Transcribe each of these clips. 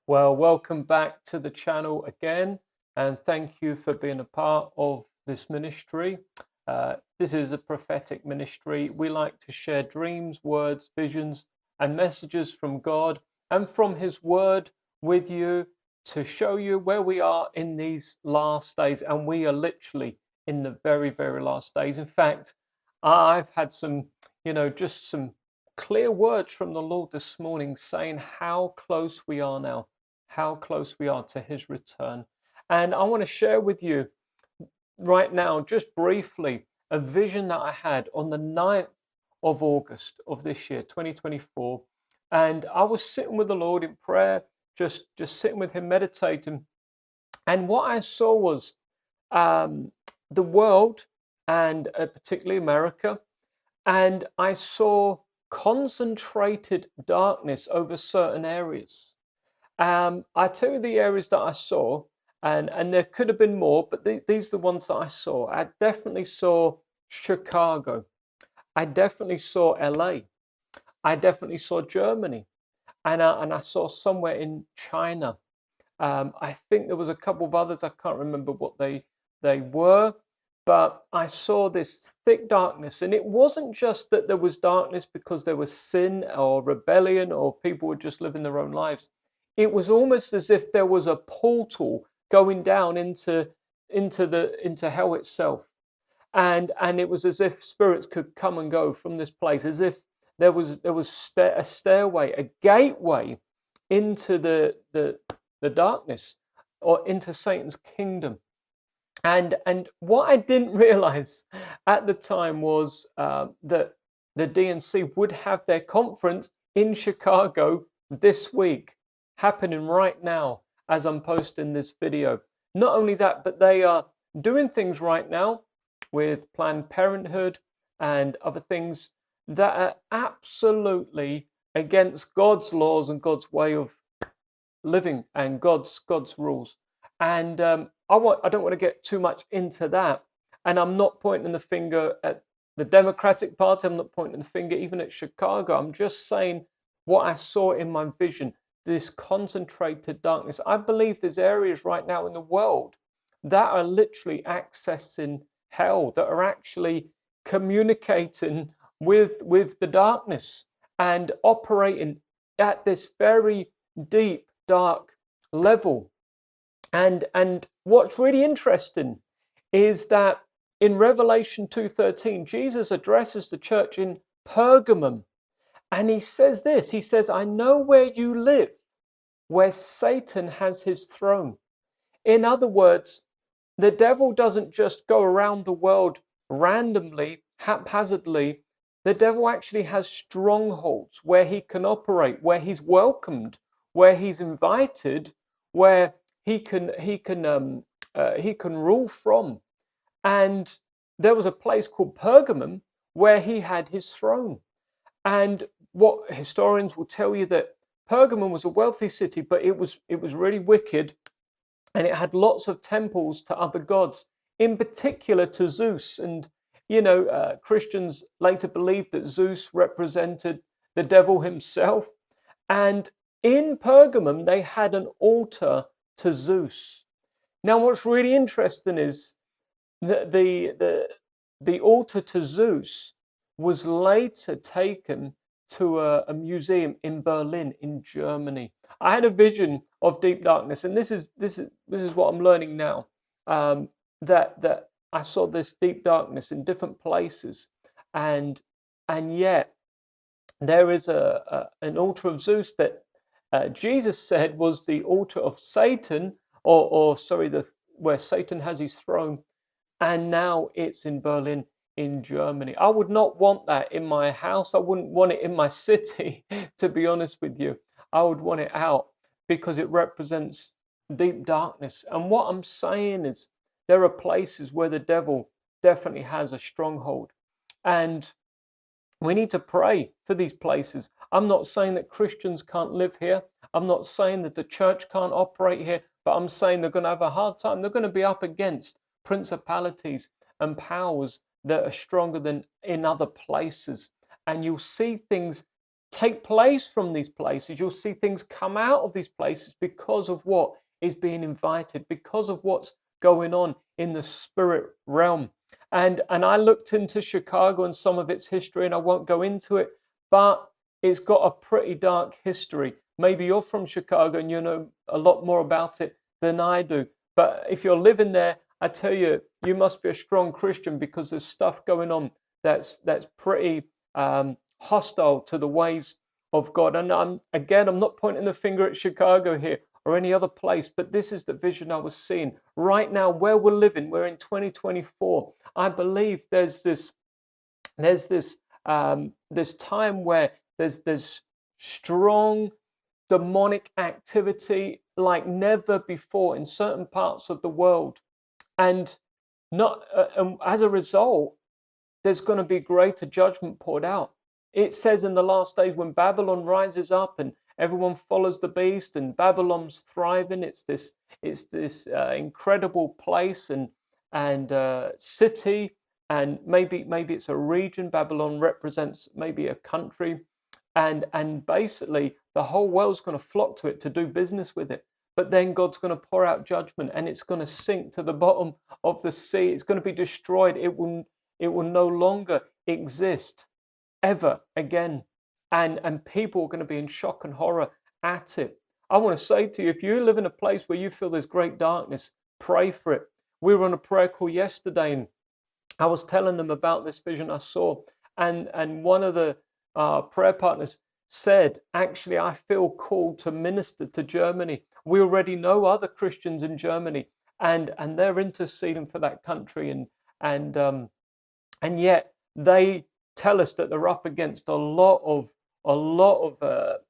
Well, welcome back to the channel again, and thank you for being a part of this ministry. This is a prophetic ministry. We like to share dreams, words, visions, and messages from God and from His Word with you to show you where we are in these last days. And we are literally in the very, very last days. In fact, I've had some, just some clear words from the Lord this morning saying how close we are now, how close we are to His return. And I want to share with you right now, just briefly, a vision that I had on the 9th of August of this year, 2024. And I was sitting with the Lord in prayer, just sitting with Him, meditating. And what I saw was the world, and particularly America, and I saw concentrated darkness over certain areas. I tell you the areas that I saw, and there could have been more, but these are the ones that I saw. I definitely saw Chicago. I definitely saw LA. I definitely saw Germany, and I saw somewhere in China. I think there was a couple of others. I can't remember what they were, but I saw this thick darkness, and it wasn't just that there was darkness because there was sin or rebellion or people were just living their own lives. It was almost as if there was a portal going down into hell itself, and it was as if spirits could come and go from this place, as if there was a stairway, a gateway into the darkness or into Satan's kingdom. And what I didn't realize at the time was that the DNC would have their conference in Chicago this week, happening right now as I'm posting this video. Not only that, but they are doing things right now with Planned Parenthood and other things that are absolutely against God's laws and God's way of living and God's rules. And I don't want to get too much into that. And I'm not pointing the finger at the Democratic Party. I'm not pointing the finger even at Chicago. I'm just saying what I saw in my vision, this concentrated darkness. I believe there's areas right now in the world that are literally accessing hell, that are actually communicating with the darkness and operating at this very deep, dark level. And what's really interesting is that in Revelation 2:13, Jesus addresses the church in Pergamum, and he says this. He says, "I know where you live, where Satan has his throne." In other words, the devil doesn't just go around the world randomly, haphazardly. The devil actually has strongholds where he can operate, where he's welcomed, where he's invited, where he can rule from. And there was a place called Pergamum where he had his throne. And what historians will tell you, that Pergamum was a wealthy city, but it was really wicked, and it had lots of temples to other gods, in particular to Zeus. And Christians later believed that Zeus represented the devil himself. And in Pergamum, they had an altar to Zeus. Now, what's really interesting is that the altar to Zeus was later taken to a museum in Berlin, in Germany. I had a vision of deep darkness, and this is what I'm learning now. That I saw this deep darkness in different places, and yet there is an altar of Zeus that Jesus said was the altar of Satan, or sorry, where Satan has his throne, and now it's in Berlin, in Germany. I would not want that in my house. I wouldn't want it in my city, to be honest with you. I would want it out because it represents deep darkness. And what I'm saying is there are places where the devil definitely has a stronghold. And we need to pray for these places. I'm not saying that Christians can't live here. I'm not saying that the church can't operate here, but I'm saying they're going to have a hard time. They're going to be up against principalities and powers that are stronger than in other places. And you'll see things take place from these places. You'll see things come out of these places because of what is being invited, because of what's going on in the spirit realm. And I looked into Chicago and some of its history, and I won't go into it, but it's got a pretty dark history. Maybe you're from Chicago and you know a lot more about it than I do. But if you're living there, I tell you, you must be a strong Christian, because there's stuff going on that's pretty hostile to the ways of God. And I'm not pointing the finger at Chicago here or any other place, but this is the vision I was seeing right now where we're living. We're in 2024. I believe there's this time where there's strong demonic activity like never before in certain parts of the world, and as a result, there's going to be greater judgment poured out. It says in the last days, when Babylon rises up and everyone follows the beast and Babylon's thriving, it's this incredible place and city, and maybe it's a region. Babylon represents maybe a country, and basically the whole world's going to flock to it to do business with it. But then God's going to pour out judgment, and it's going to sink to the bottom of the sea. It's going to be destroyed. It will no longer exist ever again. And people are going to be in shock and horror at it. I want to say to you, if you live in a place where you feel there's great darkness, pray for it. We were on a prayer call yesterday, and I was telling them about this vision I saw. And one of the prayer partners said, actually, I feel called to minister to Germany. We already know other Christians in Germany, and they're interceding for that country, and yet they tell us that they're up against a lot of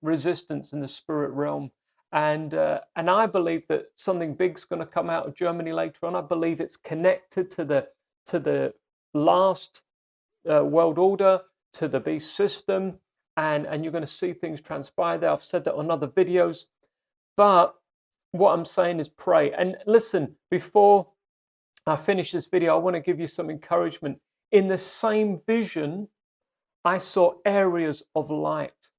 resistance in the spirit realm, and I believe that something big's going to come out of Germany later on. I believe it's connected to the last world order, to the beast system, and you're going to see things transpire there. I've said that on other videos, but what I'm saying is pray. And listen, before I finish this video, I want to give you some encouragement. In the same vision, I saw areas of light.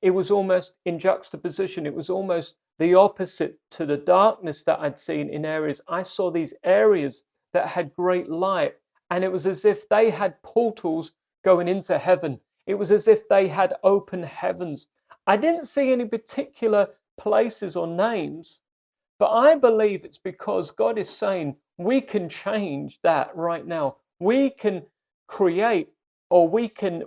It was almost in juxtaposition. It was almost the opposite to the darkness that I'd seen in areas. I saw these areas that had great light, and it was as if they had portals going into heaven. It was as if they had open heavens. I didn't see any particular places or names, but I believe it's because God is saying we can change that right now. We can create, or we can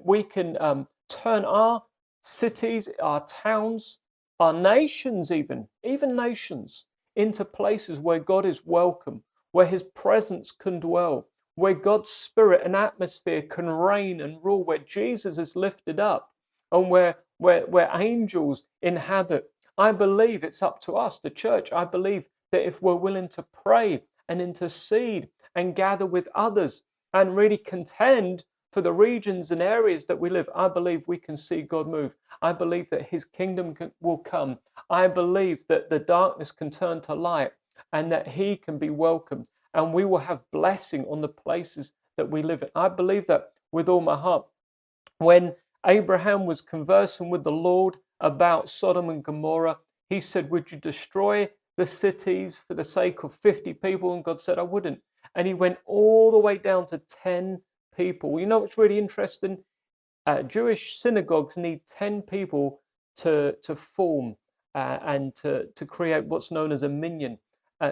turn our cities, our towns, our nations, even nations, into places where God is welcome, where his presence can dwell, where God's spirit and atmosphere can reign and rule, where Jesus is lifted up, and where angels inhabit. I believe it's up to us, the church. I believe that if we're willing to pray and intercede and gather with others and really contend for the regions and areas that we live, I believe we can see God move. I believe that his kingdom will come. I believe that the darkness can turn to light, and that he can be welcomed, and we will have blessing on the places that we live in. I believe that with all my heart. When Abraham was conversing with the Lord about Sodom and Gomorrah, he said, would you destroy the cities for the sake of 50 people? And God said, I wouldn't. And he went all the way down to 10 people. You know what's really interesting? Jewish synagogues need 10 people to form and to create what's known as a minyan,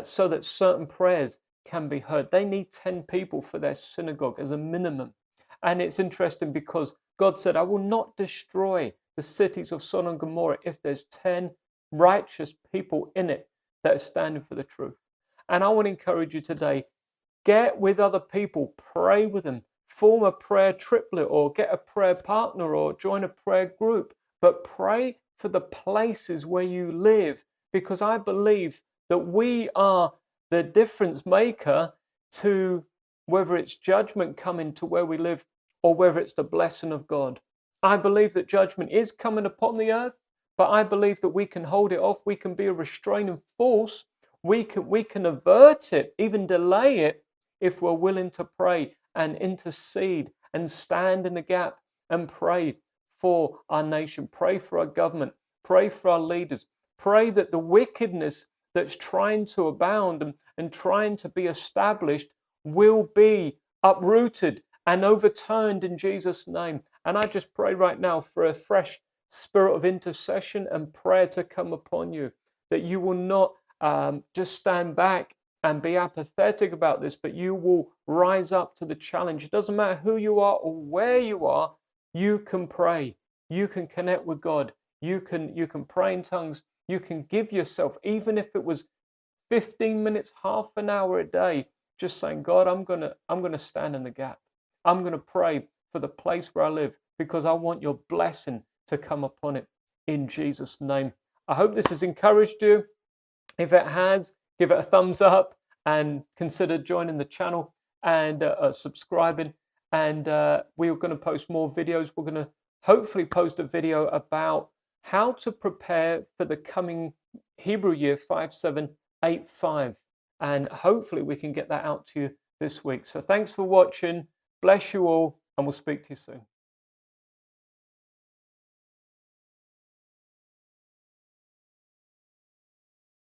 so that certain prayers can be heard. They need 10 people for their synagogue as a minimum. And it's interesting because God said, I will not destroy the cities of Sodom and Gomorrah if there's 10 righteous people in it that are standing for the truth. And I want to encourage you today, get with other people, pray with them, form a prayer triplet, or get a prayer partner, or join a prayer group, but pray for the places where you live, because I believe that we are the difference maker to whether it's judgment coming to where we live or whether it's the blessing of God. I believe that judgment is coming upon the earth, but I believe that we can hold it off. We can be a restraining force. We can avert it, even delay it, if we're willing to pray and intercede and stand in the gap and pray for our nation. Pray for our government. Pray for our leaders. Pray that the wickedness that's trying to abound and trying to be established will be uprooted and overturned in Jesus' name. And I just pray right now for a fresh spirit of intercession and prayer to come upon you, that you will not just stand back and be apathetic about this, but you will rise up to the challenge. It doesn't matter who you are or where you are, you can pray. You can connect with God. You can pray in tongues. You can give yourself, even if it was 15 minutes, half an hour a day, just saying, God, I'm gonna stand in the gap. I'm gonna pray for the place where I live because I want your blessing to come upon it in Jesus' name. I hope this has encouraged you. If it has, give it a thumbs up and consider joining the channel and subscribing. And we're going to post more videos. We're going to hopefully post a video about how to prepare for the coming Hebrew year 5785. And hopefully we can get that out to you this week. So thanks for watching. Bless you all, and we'll speak to you soon.